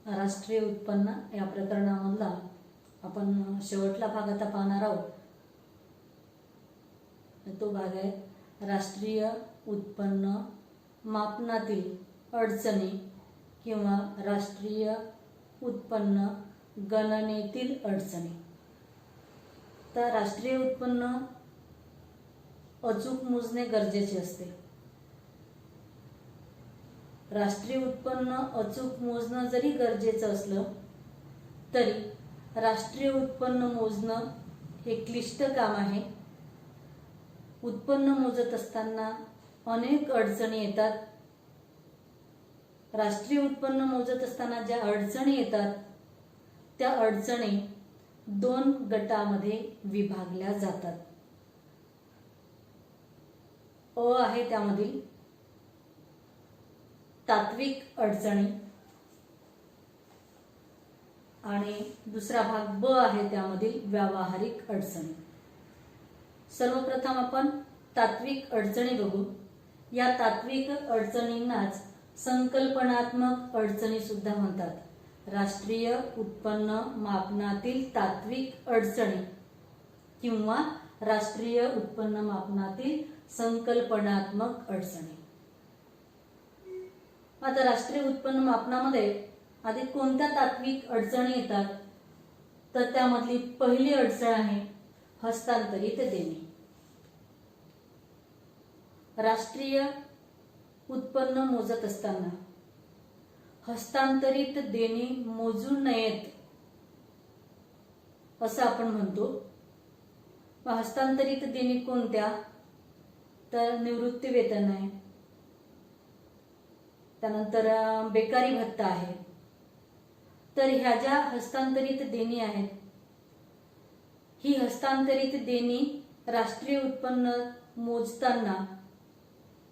राष्ट्रीय उत्पन्न या प्रकरणामधला आपण शेवटला भाग आता पाहणार आहोत. तो भाग आहे राष्ट्रीय उत्पन्न मापनातील अडचणी किंवा राष्ट्रीय उत्पन्न गणनेतील अडचणी. तर राष्ट्रीय उत्पन्न अचूक मोजणे गरजेचे असते. राष्ट्रीय उत्पन्न अचूक मोजणं जरी गरजेचं असलं तरी राष्ट्रीय उत्पन्न मोजणं हे क्लिष्ट काम आहे. उत्पन्न मोजत असताना अनेक अडचणी येतात. राष्ट्रीय उत्पन्न मोजत असताना ज्या अडचणी येतात त्या अडचणी 2 गटामध्ये विभागल्या जातात. अ आहे त्यामधील तात्विक अडचणी आणि दुसरा भाग ब आहे त्यामधील व्यावहारिक अडचणी. सर्वप्रथम आपण तात्विक अडचणी बघू. या तात्विक अडचणींनाच संकल्पनात्मक अडचणी सुद्धा म्हणतात. राष्ट्रीय उत्पन्न मापनातील तात्विक अडचणी किंवा राष्ट्रीय उत्पन्न मापनातील संकल्पनात्मक अडचणी. आता राष्ट्रीय उत्पन्न मापनामध्ये आधी कोणत्या तात्विक अडचणी येतात तर त्यामधली पहिली अडचण आहे हस्तांतरित देणे. राष्ट्रीय उत्पन्न मोजत असताना हस्तांतरित देणी मोजू नयेत असं आपण म्हणतो. हस्तांतरित देणी कोणत्या तर निवृत्ती वेतन आहे, त्यानंतर बेकारी भत्ता आहे. तर ह्या ज्या हस्तांतरित देणी आहेत ही हस्तांतरित देणी राष्ट्रीय उत्पन्न मोजताना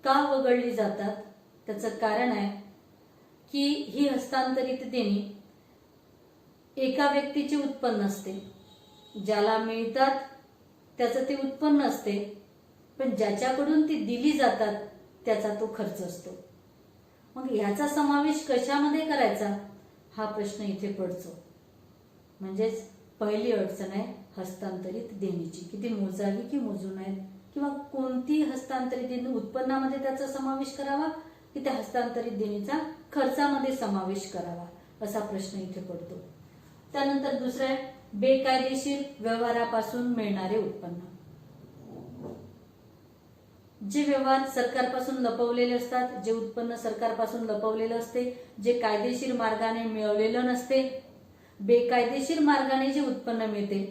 का वगळली जातात त्याचं कारण आहे की ही हस्तांतरित देणी एका व्यक्तीचे उत्पन्न असते. ज्याला मिळतात त्याचं ते उत्पन्न असते, पण ज्याच्याकडून ती दिली जातात त्याचा तो खर्च असतो. मग याचा समावेश कशामध्ये करायचा हा प्रश्न इथे पडतो. म्हणजेच पहिली अडचण आहे हस्तांतरित देणीची. किती मोजावी की मोजू नयेत किंवा कोणती हस्तांतरित देणी उत्पन्नामध्ये त्याचा समावेश करावा की त्या हस्तांतरित देणीचा खर्चामध्ये समावेश करावा असा प्रश्न इथे पडतो. त्यानंतर दुसरं आहे बेकायदेशीर व्यवहारापासून मिळणारे उत्पन्न. जे व्यवहार सरकारपासून लपवलेले असतात, जे उत्पन्न सरकारपासून लपवलेलं असते, जे कायदेशीर मार्गाने मिळवलेलं नसते, बेकायदेशीर मार्गाने जे उत्पन्न मिळते,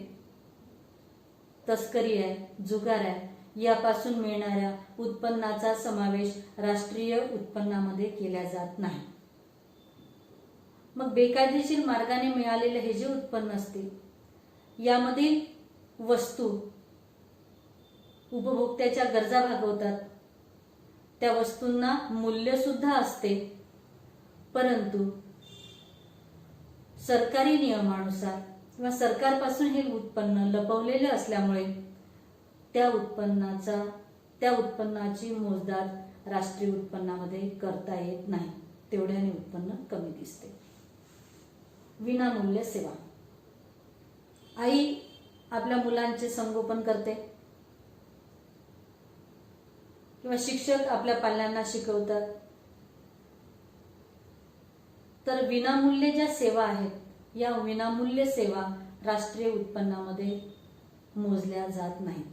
तस्करी आहे, जुगार आहे, यापासून मिळणाऱ्या उत्पन्नाचा समावेश राष्ट्रीय उत्पन्नामध्ये केला जात नाही. मग बेकायदेशीर मार्गाने मिळालेले हे जे उत्पन्न असते यामधील वस्तू उपभोक्त्याच्या गरजा भागवतात, त्या वस्तूंना मूल्य सुद्धा असते, परंतु सरकारी नियमानुसार किंवा सरकारपासून हे उत्पन्न लपवलेले असल्यामुळे त्या उत्पन्नाची मोजदाद राष्ट्रीय उत्पन्नामध्ये करता येत नाही. तेवढ्याने उत्पन्न कमी दिसते. विनामूल्य सेवा. आई आपल्या मुलांचे संगोपन करते किंवा शिक्षक आपल्या पाल्यांना शिकवतात. तर विनामूल्य ज्या सेवा आहेत या विनामूल्य सेवा राष्ट्रीय उत्पन्नामध्ये मोजल्या जात नाहीत.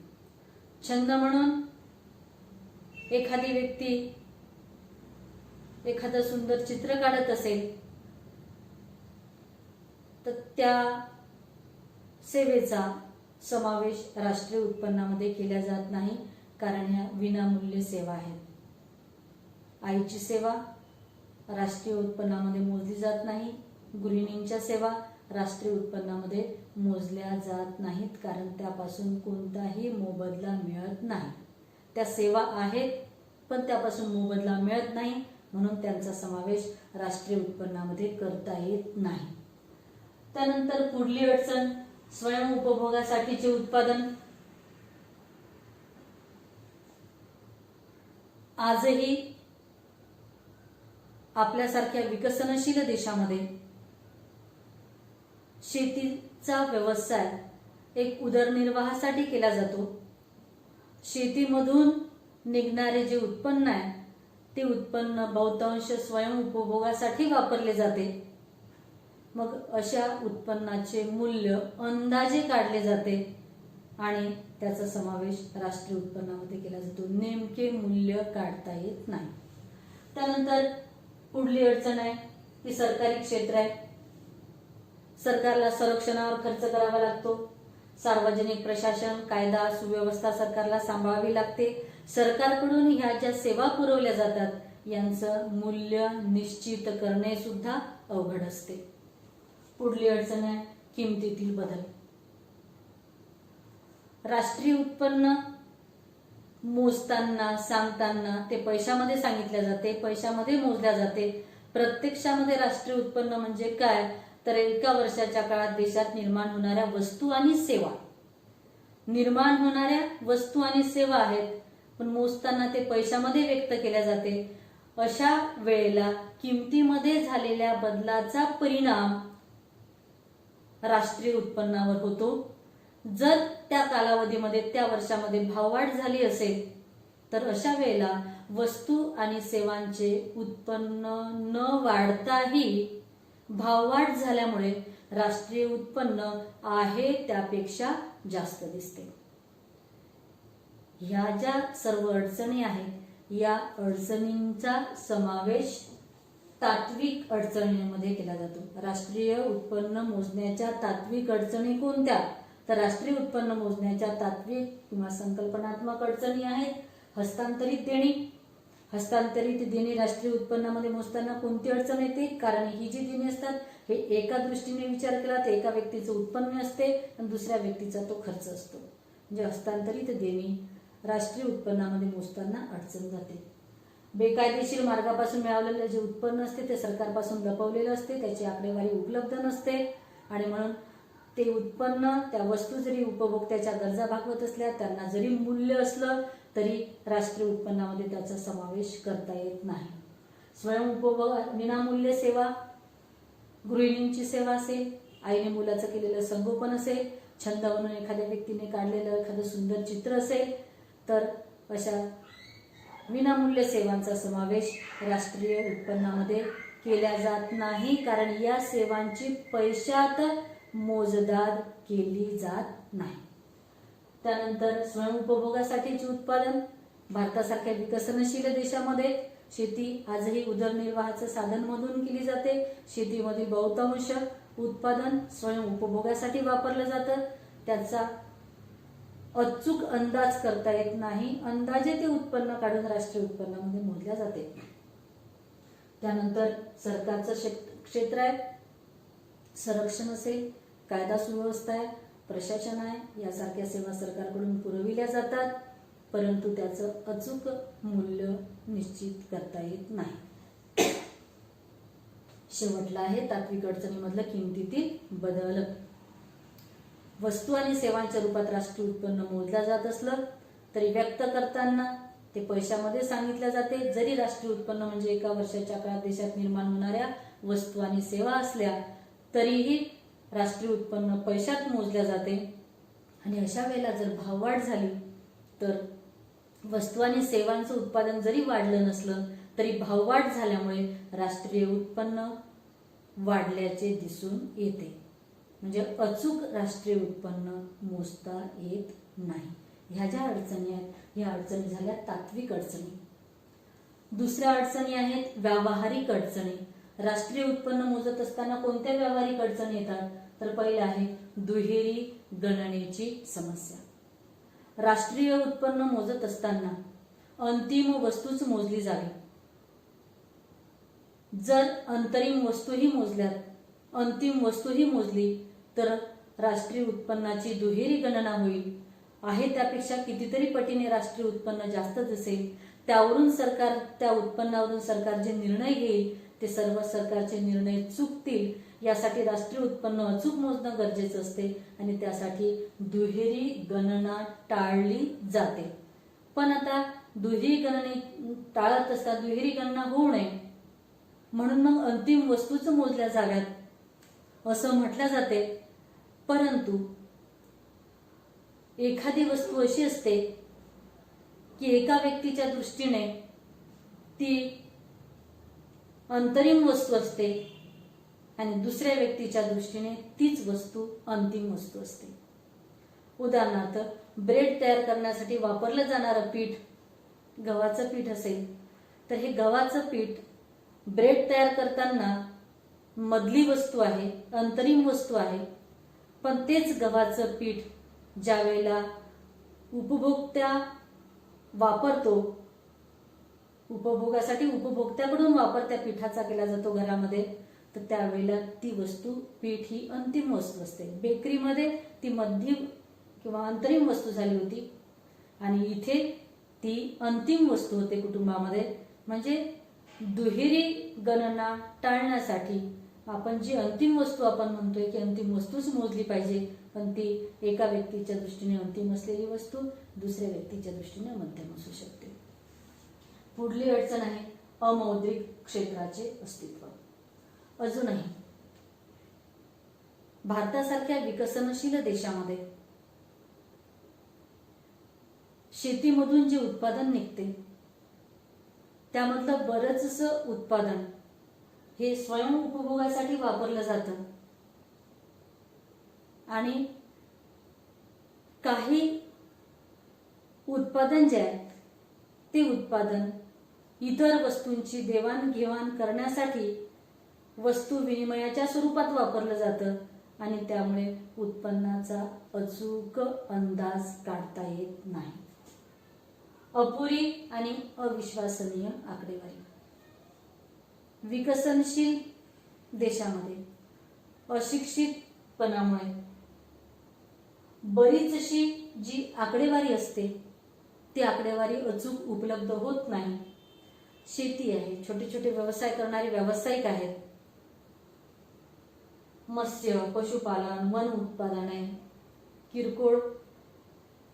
छंद म्हणून एखादी व्यक्ती एखादं सुंदर चित्र काढत असेल तर त्या सेवेचा समावेश राष्ट्रीय उत्पन्नामध्ये केला जात नाही, कारण ह्या विनामूल्य सेवा आहेत. आईची सेवा राष्ट्रीय उत्पन्नामध्ये मोजली जात नाही. गृहिणींच्या सेवा राष्ट्रीय उत्पन्नामध्ये मोजल्या जात नाहीत, कारण त्यापासून कोणताही मोबदला मिळत नाही. त्या सेवा आहेत पण त्यापासून मोबदला मिळत नाही, म्हणून त्यांचा समावेश राष्ट्रीय उत्पन्नामध्ये करता येत नाही. त्यानंतर पुढली अडचण स्वयं उपभोगासाठीचे उत्पादन. आजही आपल्यासारख्या विकसनशील देशामध्ये शेतीचा व्यवसाय एक उदरनिर्वाहासाठी केला जातो. शेतीमधून निघणारे जे उत्पन्न आहे ते उत्पन्न बहुतांश स्वयंउपभोगासाठी वापरले जाते. मग अशा उत्पन्नाचे मूल्य अंदाजे काढले जाते आणि त्याचा समावेश राष्ट्रीय उत्पन्नामध्ये केला जातो. नेमके मूल्य काढता येत नाही. त्यानंतर पुढली अडचण आहे ती सरकारी क्षेत्र आहे. सरकारला संरक्षणावर खर्च करावा लागतो. सार्वजनिक प्रशासन, कायदा सुव्यवस्था सरकारला सांभाळावी लागते. सरकारकडून ह्या ज्या सेवा पुरवल्या जातात यांचं मूल्य निश्चित करणे सुद्धा अवघड असते. पुढली अडचण आहे किमतीतील बदल. राष्ट्रीय उत्पन्न मोजताना सांगताना ते पैशामध्ये सांगितले जाते, पैशामध्ये मोजल्या जाते. प्रत्यक्षामध्ये राष्ट्रीय उत्पन्न म्हणजे काय तर एका वर्षाच्या काळात देशात निर्माण होणाऱ्या वस्तू आणि सेवा, निर्माण होणाऱ्या वस्तू आणि सेवा आहेत पण मोजताना ते पैशामध्ये व्यक्त केल्या जाते. अशा वेळेला किमतीमध्ये झालेल्या बदलाचा परिणाम राष्ट्रीय उत्पन्नावर होतो. जर त्या कालावधीमध्ये त्या वर्षामध्ये भाववाढ झाली असेल तर अशा वेळेला वस्तू आणि सेवांचे उत्पन्न न वाढताही भाववाढ झाल्यामुळे राष्ट्रीय उत्पन्न आहे त्यापेक्षा जास्त दिसते. ह्या ज्या सर्व अडचणी आहेत या अडचणींचा समावेश तात्विक अडचणींमध्ये केला जातो. राष्ट्रीय उत्पन्न मोजण्याच्या तात्विक अडचणी कोणत्या तर राष्ट्रीय उत्पन्न मोजण्याच्या तात्विक किंवा संकल्पनात्मक अडचणी आहेत हस्तांतरित देणी. हस्तांतरित देणी राष्ट्रीय उत्पन्नामध्ये मोजताना कोणती अडचण येते कारण ही जी देणी असतात हे एका दृष्टीने विचार केला तर एका व्यक्तीचं उत्पन्न असते आणि दुसऱ्या व्यक्तीचा तो खर्च असतो. म्हणजे हस्तांतरित देणी राष्ट्रीय उत्पन्नामध्ये मोजताना अडचण जाते. बेकायदेशीर मार्गापासून मिळवलेले जे उत्पन्न असते ते सरकारपासून लपवलेलं असते, त्याची आकडेवारी उपलब्ध नसते आणि म्हणून ते उत्पन्न त्या वस्तू जरी उपभोक्त्याच्या गरजा भागवत असल्या त्यांना जरी मूल्य असलं तरी राष्ट्रीय उत्पन्नामध्ये त्याचा समावेश करता येत नाही. स्वयंउपभोग विनामूल्य सेवा, गृहिणींची सेवा असेल, आईने मुलाचं केलेलं संगोपन असेल, छंद म्हणून एखाद्या व्यक्तीने काढलेलं एखादं सुंदर चित्र असेल तर अशा विनामूल्य सेवांचा समावेश राष्ट्रीय उत्पन्नामध्ये केला जात नाही कारण या सेवांची पैशात मोजदाद केली जात नाही. त्यानंतर स्वयंउपभोगासाठीचे उत्पादन. भारतासारख्या विकसनशील देशामध्ये शेती आजही उदरनिर्वाहाचं साधन म्हणून केली जाते. शेतीमधील बहुतांश उत्पादन स्वयंउपभोगासाठी वापरलं जातं. त्याचा अचूक अंदाज करता येत नाही. अंदाजे ते उत्पन्न काढून राष्ट्रीय उत्पन्नामध्ये मोजल्या जाते. त्यानंतर सरकारचं क्षेत्र आहे. संरक्षण असेल, कायदा सुव्यवस्था आहे, प्रशासन आहे, यासारख्या सेवा सरकारकडून पुरविल्या जातात परंतु त्याचं अचूक मूल्य निश्चित करता येत नाही. शेवटला आहे तात्विक अडचणीमधलं किमतीतील बदल. वस्तू आणि सेवांच्या रूपात राष्ट्रीय उत्पन्न मोजलं जात असलं तरी व्यक्त करताना ते पैशामध्ये सांगितले जाते. जरी राष्ट्रीय उत्पन्न म्हणजे एका वर्षाच्या काळात देशात निर्माण होणाऱ्या वस्तू आणि सेवा असल्या तरीही राष्ट्रीय उत्पन्न पैशात मोजल्या जाते आणि अशा वेळेला जर भाववाढ झाली तर वस्तू आणि सेवांचं उत्पादन जरी वाढलं नसलं तरी भाववाढ झाल्यामुळे राष्ट्रीय उत्पन्न वाढल्याचे दिसून येते. म्हणजे अचूक राष्ट्रीय उत्पन्न मोजता येत नाही. ह्या ज्या अडचणी आहेत ह्या अडचणी झाल्या तात्विक अडचणी. दुसऱ्या अडचणी आहेत व्यावहारिक अडचणी. राष्ट्रीय उत्पन्न मोजत असताना कोणत्या व्यावहारिक अडचणी येतात तर पहिलं आहे दुहेरी गणनेची समस्या. राष्ट्रीय उत्पन्न मोजत असताना अंतिम वस्तूच मोजली जावी. जर अंतरिम वस्तूही मोजल्यात, अंतिम वस्तूही मोजली तर राष्ट्रीय उत्पन्नाची दुहेरी गणना होईल. आहे त्यापेक्षा कितीतरी पटीने राष्ट्रीय उत्पन्न जास्त असेल. त्यावरून सरकार त्या उत्पन्नावरून सरकार जे निर्णय घेईल ते सर्व सरकारचे निर्णय चुकतील. यासाठी राष्ट्रीय उत्पन्न अचूक मोजणं गरजेचं असते आणि त्यासाठी दुहेरी गणना टाळली जाते. पण आता दुहेरी गणने टाळत असतात, दुहेरी गणना होऊ नये म्हणून मग अंतिम वस्तूच मोजल्या जाव्यात असं म्हटलं जाते. परंतु एखादी वस्तू अशी असते की एका व्यक्तीच्या दृष्टीने ती अंतरिम वस्तू असते आणि दुसऱ्या व्यक्तीच्या दृष्टीने तीच वस्तू अंतिम वस्तू असते. उदाहरणार्थ, ब्रेड तयार करण्यासाठी वापरलं जाणारं पीठ गव्हाचं पीठ असेल तर हे गव्हाचं पीठ ब्रेड तयार करताना मधली वस्तू आहे, अंतरिम वस्तू आहे. पण तेच गव्हाचं पीठ ज्या वेळेला उपभोक्ता वापरतो, उपभोगासाठी उपभोक्त्याकडून वापर त्या पिठाचा केला जातो घरामध्ये, तर त्यावेळेला ती वस्तू पीठ ही अंतिम वस्तू असते. बेकरीमध्ये ती मध्यम किंवा अंतरिम वस्तू झाली होती आणि इथे ती अंतिम वस्तू होते कुटुंबामध्ये. म्हणजे दुहेरी गणना टाळण्यासाठी आपण जी अंतिम वस्तू आपण म्हणतोय की अंतिम वस्तूच मोजली पाहिजे, पण ती एका व्यक्तीच्या दृष्टीने अंतिम असलेली वस्तू दुसऱ्या व्यक्तीच्या दृष्टीने मध्यम असू शकते. पुढली अडचण आहे अमौद्रिक क्षेत्राचे अस्तित्व. अजूनही भारतासारख्या विकसनशील देशामध्ये शेतीमधून जे उत्पादन निघते त्यामधलं बरंचसं उत्पादन हे स्वयं उपभोगासाठी वापरलं जातं आणि काही उत्पादन जे आहे ते उत्पादन इतर वस्तूंची देवाणघेवाण करण्यासाठी वस्तू विनिमयाच्या स्वरूपात वापरलं जातं आणि त्यामुळे उत्पन्नाचा अचूक अंदाज काढता येत नाही. अपुरी आणि अविश्वसनीय आकडेवारी. विकसनशील देशामध्ये अशिक्षितपणामुळे बरीचशी जी आकडेवारी असते ती आकडेवारी अचूक उपलब्ध होत नाही. शेती आहे, छोटे छोटे व्यवसाय करणारे व्यावसायिक आहेत, मत्स्य, पशुपालन, वन उत्पादने, किरकोळ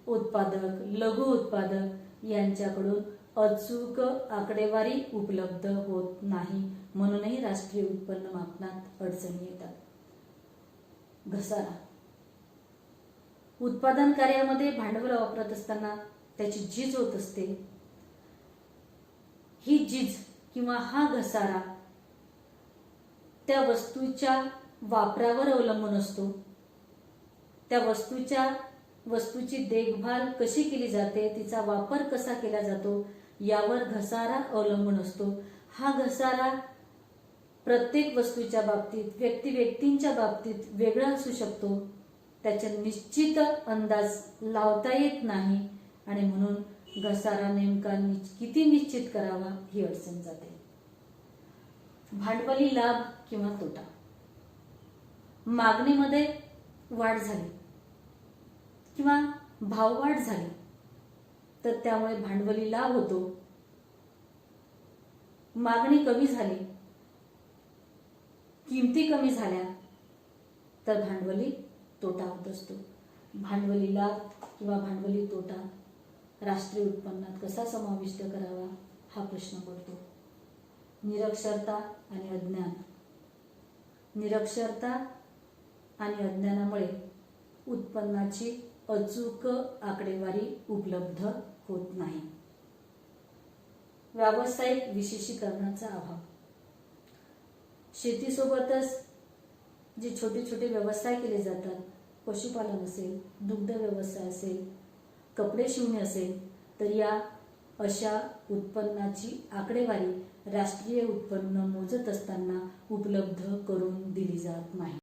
उत्पादक, लघु उत्पादक यांच्याकडून अचूक आकडेवारी उपलब्ध होत नाही. म्हणूनही राष्ट्रीय उत्पन्न मापनात अडचणी येतात. घसारा. उत्पादन कार्यामध्ये भांडवल वापरत असताना त्याची झीज होत असते. ही झीज किंवा हा घसारा त्या वस्तूच्या वापरावर अवलंबून असतो. त्या वस्तूची देखभाल कशी केली जाते, तिचा वापर कसा केला जातो यावर घसारा अवलंबून असतो. हा घसारा प्रत्येक वस्तूच्या बाबतीत, व्यक्तींच्या बाबतीत वेगळा असू शकतो. त्याचा निश्चित अंदाज लावता येत नाही आणि म्हणून घसारा नेमका किती निश्चित करावा ही अडचण जाते. भांडवली लाभ किंवा तोटा. मागणीमध्ये वाढ झाली किंवा भाववाढ झाली तर त्यामुळे भांडवली लाभ होतो. मागणी कमी झाली, किमती कमी झाल्या तर भांडवली तोटा होत असतो. भांडवली लाभ किंवा भांडवली तोटा राष्ट्रीय उत्पन्नात कसा समाविष्ट करावा हा प्रश्न पडतो. निरक्षरता आणि अज्ञान. निरक्षरता आणि अज्ञानामुळे उत्पन्नाची अचूक आकडेवारी उपलब्ध होत नाही. व्यावसायिक विशेषीकरणाचा अभाव. शेतीसोबतच जे छोटे छोटे व्यवसाय केले जातात, पशुपालन असेल, दुग्ध व्यवसाय असेल, कपडे शिवणे असेल, तर या अशा उत्पन्नाची आकडेवारी राष्ट्रीय उत्पन्न मोजत असताना उपलब्ध करून दिली जात नाही.